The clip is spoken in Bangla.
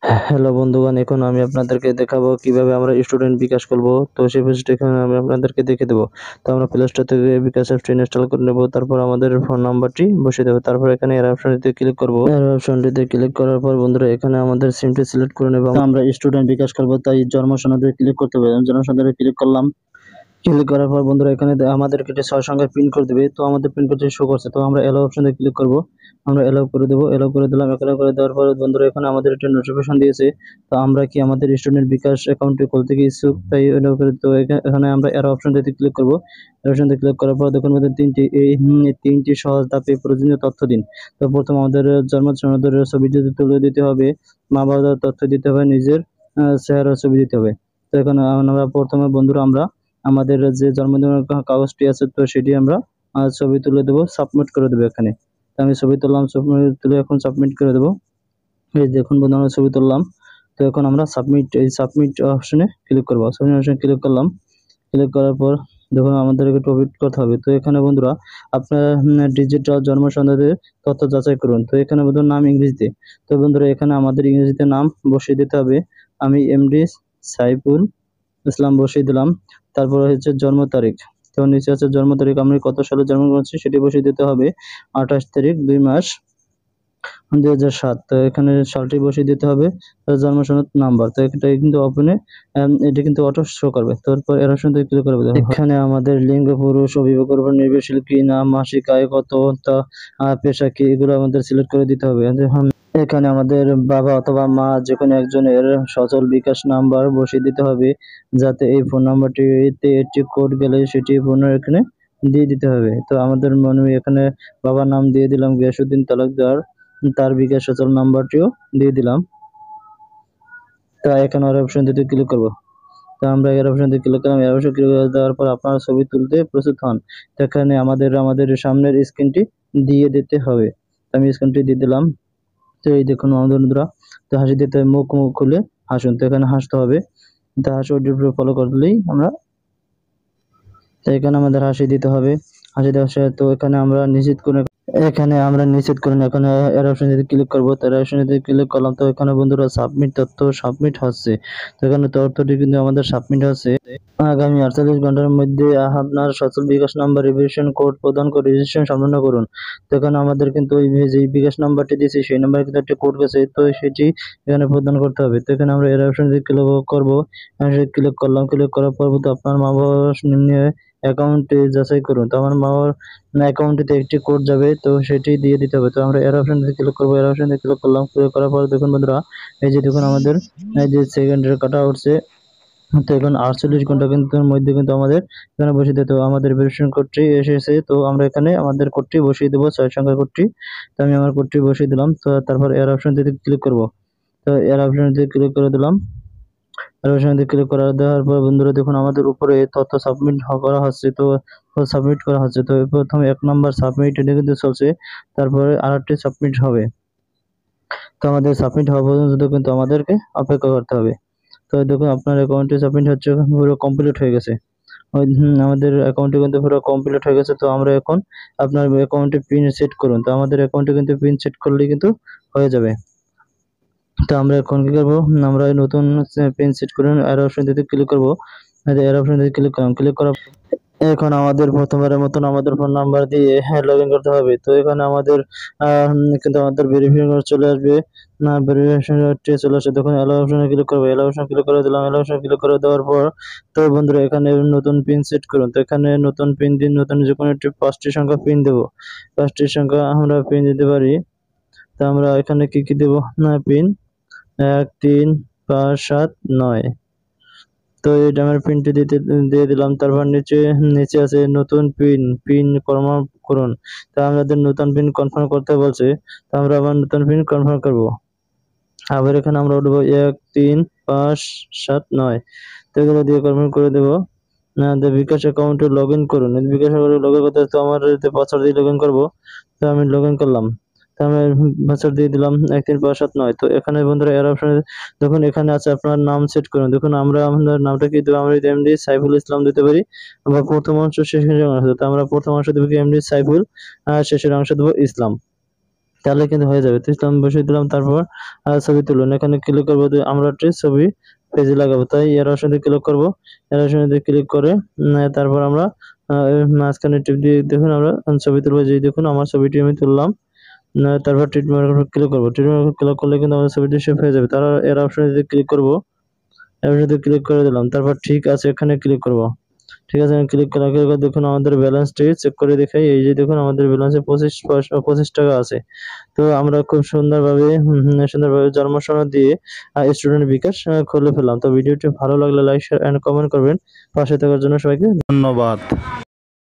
হ্যালো বন্ধুগণ, এখন আমি আপনাদেরকে দেখাবো কিভাবে আমরা স্টুডেন্ট বিকাশ করব। তো সেই প্রসেসটা এখানে আমি আপনাদেরকে দেখে দেবো। তো আমরা প্লে স্টোর থেকে বিকাশ অ্যাপটি ইনস্টল করে নেব, তারপর আমাদের ফোন নাম্বারটি বসিয়ে দেবো, তারপর এখানে এর অপশনটিতে ক্লিক করব। এর অপশনটিতে ক্লিক করার পর বন্ধুরা এখানে আমাদের সিমটি সিলেক্ট করে নেব। আমরা স্টুডেন্ট বিকাশ করব, তাই জন্ম সনদে ক্লিক করতে হবে। জন্ম সনদে ক্লিক করলাম। ক্লিক করার পর বন্ধুরা এখানে আমাদেরকে 6 সংখ্যার পিন কোড দিবে। তো আমাদের পিন কোডটি শো করছে, তো আমরা এলো অপশনে ক্লিক করব। আমরা এলো করে দেবো, এলো করে দিলাম। এলো করে দেওয়ার পর বন্ধুরা এখানে আমাদের একটা নোটিফিকেশন দিয়েছে। তো আমরা কি আমাদের স্টুডেন্ট বিকাশ অ্যাকাউন্টটি খুলতে কি ইচ্ছুক, তাই এলো করে। তো এখানে আমরা এর অপশনটিতে ক্লিক করব। এর অপশনটিতে ক্লিক করার পর দেখুন আমাদের তিনটি সহজ ধাপে প্রয়োজনীয় তথ্য দিন। তো প্রথম আমাদের জন্ম সনদের ছবি তুলে দিতে হবে, মা বাবার তথ্য দিতে হবে, নিজের চেহারার ছবি দিতে হবে। তো এখানে আমরা প্রথমে বন্ধুরা আমরা আমাদের যে জন্মদিনের কাগজটি আছে, তো সেটি আমরা ছবি তুলে দেবো, সাবমিট করে দেবো এখানে। তো আমি ছবি তুললাম, ছবি তুলে এখন সাবমিট করে দেবো। এই দেখুন বন্ধু, আমরা ছবি তুললাম। তো এখন আমরা সাবমিট অপশনে ক্লিক করবো। সাবমিট অপশনে ক্লিক করলাম। ক্লিক করার পর দেখুন আমাদেরকে টপিক করতে হবে। তো এখানে বন্ধুরা আপনার ডিজিটাল জন্ম সনদের তথ্য যাচাই করুন। তো এখানে বন্ধুরা নাম ইংরেজিতে। তো বন্ধুরা এখানে আমাদের ইংরেজিতে নাম বসিয়ে দিতে হবে। আমি এমডি সাইফুল ইসলাম বসিয়ে দিলাম। তারপর হচ্ছে জন্ম তারিখ। তো নিচে আছে জন্ম তারিখ, আমি কত সালে জন্মগ্রহণ করছি সেটি বসিয়ে দিতে হবে। 28 তারিখ 2 মাস 2007। তো এখানে সালটি বসিয়ে দিতে হবে। জন্ম সনদ নাম্বার। তো এটা কিন্তু ওপেনে এটা কিন্তু অটো শো করবে। তারপর এর অপশন থেকে ক্লিক করবে। এখানে আমাদের লিঙ্গ পুরুষ, অভিভাবকের উপর নির্ভরশীল কি না, মাসিক আয় কত, তা পেশা কি, এগুলো আমাদের সিলেক্ট করে দিতে হবে। এখানে আমাদের বাবা অথবা মা যেকোনো একজনের সচল বিকাশ নাম্বার বসিয়ে দিতে হবে, যাতে এই ফোন নাম্বারটিতে একটি কোড গেলে সেটি পুনঃ এখানে দিয়ে দিতে হবে। তো আমাদের এখানে বাবার নাম দিয়ে দিলাম গিয়াসউদ্দিন তালুকদার, তার বিকাশ সচল নাম্বারটিও দিয়ে দিলাম। তা এখানে আর অপশন দিতে ক্লিক করব। তো আমরা এর অপশন দিয়ে ক্লিক করলাম। এর অপশন ক্লিক করে দেওয়ার পর আপনারা ছবি তুলতে প্রস্তুত হন। তো এখানে আমাদের সামনের স্ক্রিনটি দিয়ে দিতে হবে। আমি স্ক্রিনটি দিয়ে দিলাম। তো এই দেখুন আমাদের বন্ধুরা, তো হাসি দিতে মুখ খুলে হাসুন। তো এখানে হাসতে হবে। তো হাসি ফলো করলেই আমরা, তো এখানে আমাদের হাসি দিতে হবে। হাসি দেওয়ার সাথে তো এখানে আমরা নিশ্চিত করে এখানে এর অপশনে ক্লিক করব। তো এর অপশনে ক্লিক করলাম। তো এখানে বন্ধুরা তথ্য সাবমিট হচ্ছে। তো এখানে তথ্যটি কিন্তু আমাদের সাবমিট হচ্ছে। আগামী 48 ঘন্টার মধ্যে আপনার সচল বিকাশ নাম্বার রিভিশন কোড প্রদান করে রেজিস্ট্রেশন সম্পন্ন করুন। তো এখানে আমাদের কিন্তু যে বিকাশ নাম্বারটি দিয়েছি সেই নাম্বারে কিন্তু একটা কোড গেছে, তো সেটি এখানে প্রদান করতে হবে। তো এখানে আমরা এর অপশনে ক্লিক করব। ক্লিক করলাম। ক্লিক করার পর আপনার মা বাবার নিয়ে অ্যাকাউন্টে যাচাই করুন। তো আমার মা বাবার অ্যাকাউন্টটিতে একটি কোড যাবে, তো সেটি দিয়ে দিতে হবে। তো আমরা এর অপশনে ক্লিক করব। এর অপশনে ক্লিক করলাম। ক্লিক করার পর দেখুন বন্ধুরা, এই যে দেখুন আমাদের এই যে সেকেন্ডের কাটা উঠছে। তো এখন 48 ঘন্টা কিন্তু মধ্যে কিন্তু আমাদের এখানে বসিয়ে দিতে হবে। আমাদের ভেরিফিকেশন কোডটি এসেছে, তো আমরা এখানে আমাদের কোডটি বসিয়ে দেবো, 6 সংখ্যার কোডটি। তো আমি আমার কোডটি বসিয়ে দিলাম। তো তারপর এর অপশনটিতে ক্লিক করব। তো এর অপশনটিতে ক্লিক করে দিলাম। এর অপশনটিতে ক্লিক করে দেওয়ার পর বন্ধুরা দেখুন আমাদের উপরে তথ্য সাবমিট করা হচ্ছে। তো সাবমিট করা হচ্ছে। তো প্রথমে 1 নাম্বার সাবমিট এটা কিন্তু চলছে, তারপরে আরেকটি সাবমিট হবে। তো আমাদের সাবমিট হওয়া পর্যন্ত কিন্তু আমাদেরকে অপেক্ষা করতে হবে। তো দেখুন আপনার অ্যাকাউন্টে সাবমিট হচ্ছে, পুরো কমপ্লিট হয়ে গেছে। আমাদের অ্যাকাউন্টে কিন্তু পুরো কমপ্লিট হয়ে গেছে। তো আমরা এখন আপনার অ্যাকাউন্টে পিন সেট করুন। তো আমাদের অ্যাকাউন্টে কিন্তু পিন সেট করলেই কিন্তু হয়ে যাবে। তো আমরা এখন কি করব, আমরা নতুন পিন সেট করুন এর অপশন দিতে ক্লিক করব। এর অপশন দিতে ক্লিক করলাম। ক্লিক করার এখন আমাদের প্রথমবারের মতন আমাদের ফোন নাম্বার দিয়ে লগইন করতে হবে। তো এখানে আমাদের কিন্তু আমাদের ভেরিফিকেশন চলে আসবে। না, ভেরিফিকেশন চলে আসে। তখন এলো অপশনে ক্লিক করবো। এলো অপশন ক্লিক করে দিলাম। এলো অপশন ক্লিক করে দেওয়ার পর তো বন্ধুরা এখানে নতুন পিন সেট করুন। তো এখানে নতুন পিন দিন, নতুন যে কোনো একটি 5টি সংখ্যা পিন দেবো। 5টি সংখ্যা আমরা পিন দিতে পারি। তো আমরা এখানে কি দেবো না পিন 1 3 5 7 9। তো এটা আমার পিনটি দিয়ে দিলাম। তারপর নিচে আছে নতুন পিন কনফার্ম করুন। তা আমাদের নতুন পিন কনফার্ম করতে বলছে। তো আমরা আবার নতুন পিন কনফার্ম করব। আবার এখানে আমরা উঠবো 1 3 5 7 9। তো এগুলো দিয়ে কনফার্ম করে দেবো। বিকাশ অ্যাকাউন্টে লগ ইন করুন। বিকাশ অ্যাকাউন্টে লগ ইন করতে তো আমার পাসওয়ার্ড দিয়ে লগ ইন করবো। তো আমি লগ ইন করলাম। তো আমি পাসওয়ার্ড দিয়ে দিলাম 1 3 5 7 9। তো এখানে বন্ধুরা এর অপশনে দেখুন এখানে আছে আপনার নাম সেট করুন। দেখুন আমরা আমাদের নামটা কি দেবো, আমরা এমডি সাইফুল ইসলাম দিতে পারি, বা প্রথম অংশ শেষের অংশ। তো আমরা প্রথম অংশ দেবো কি এমডি সাইফুল, আর শেষের অংশ দেবো ইসলাম। তাহলে কিন্তু হয়ে যাবে। তো আমি বসিয়ে দিলাম, তারপর ছবি তুলুন, এখানে ক্লিক করবো, আমরা একটি ছবি পেজে লাগাবো, তাই এর অপশনে ক্লিক করবো। এর অপশনে ক্লিক করে তারপর আমরা মাঝখানে টিপ দিয়ে দেখুন আমরা ছবি তুলবো, যেই দেখুন আমার ছবিটি আমি তুললাম। তারপর ট্রিটমেন্ট ক্লিক করবো, ট্রিটমেন্ট ক্লিক করলে কিন্তু আমাদের ছবিটি সেভ হয়ে যাবে। তারা এর অপশনে যদি ক্লিক করবো, এর অপশনে ক্লিক করে দিলাম, তারপর ঠিক আছে এখানে ক্লিক করবো। ঠিক আছে, আমি ক্লিক করার পর দেখুন আমাদের ব্যালেন্সটি চেক করে দেখাই। এই যে দেখুন আমাদের ব্যালেন্সে 25 টাকা আছে। তো আমরা খুব সুন্দরভাবে জন্ম সনদ দিয়ে স্টুডেন্ট বিকাশ খুলে ফেললাম। তো ভিডিওটি ভালো লাগলে লাইক, শেয়ার এন্ড কমেন্ট করবেন। পাশে থাকার জন্য সবাইকে ধন্যবাদ।